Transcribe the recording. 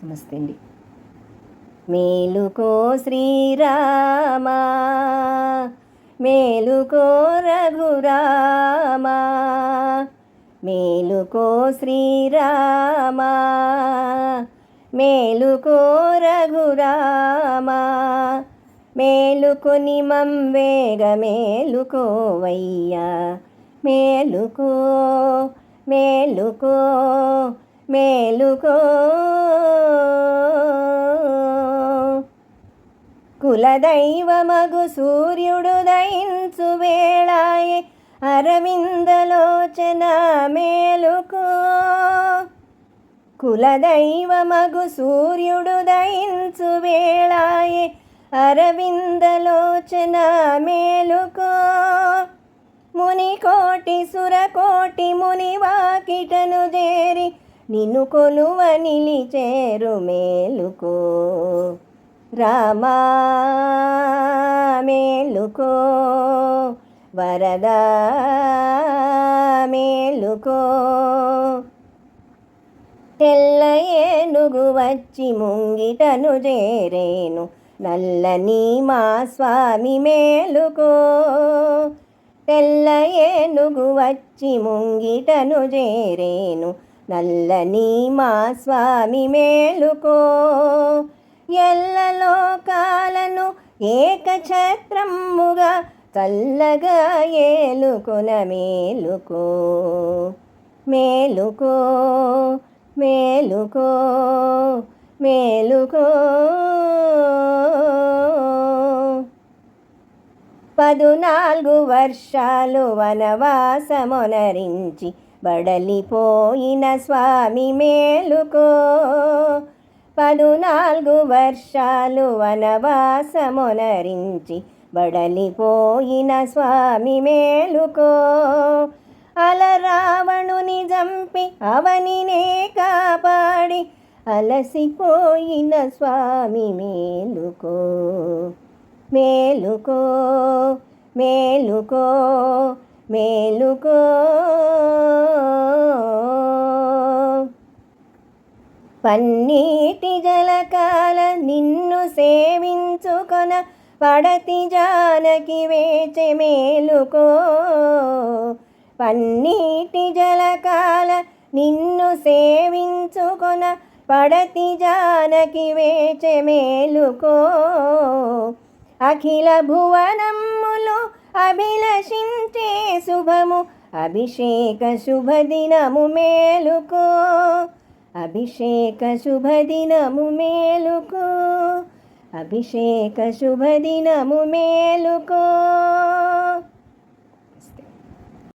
నమస్తే అండి. మేలుకో శ్రీరామా, మేలుకో రఘురామా, మేలుకో శ్రీరామా, మేలుకో రఘురామా, మేలుకొని మమ్వేగ మేలుకోవయ్యా, మేలుకో మేలుకో మేలుకో. కులదైవమగు సూర్యుడు దయించు వేళాయే అరవిందలోచన మేలుకో, కులదైవమగు సూర్యుడు దయించు వేళాయే అరవిందలోచన మేలుకో. మునికోటి సురకోటి మునివాకిటను చేరి నిన్ను కొలువ నిలిచేరు మేలుకో, రామా మేలుకో, వరదా మేలుకో. తెల్ల ఏనుగు వచ్చి ముంగిటను చేరేను, నల్లని మా స్వామి మేలుకో. తెల్ల ఏనుగు వచ్చి ముంగిటను చేరేను, నల్లని మా స్వామి మేలుకో. ఎల్లలోకాలను ఏకఛత్రముగా చల్లగా ఏలుకొన మేలుకో, మేలుకో మేలుకో మేలుకో. 14 వర్షాలు వనవాసమొనరించి బడలిపోయిన స్వామి మేలుకో. 14 వర్షాలు వనవాసమొనరించి బడలిపోయిన స్వామి మేలుకో. అలరావణుని జంపి అవనినే కాపాడి అలసిపోయిన స్వామి మేలుకో, మేలుకో మేలుకో మేలుకో. పన్నీటి జలకాల నిన్ను సేవించుకొన పడతి జానకి వేచె మేలుకో. పన్నీటి జలకాల నిన్ను సేవించుకొన పడతి జానకి వేచె మేలుకో. అఖిల భువనమ్ములు అభిలషించే శుభము అభిషేక శుభదినము మేలుకో, అభిషేక శుభదినము మేలుకో, అభిషేక శుభదినము మేలుకో.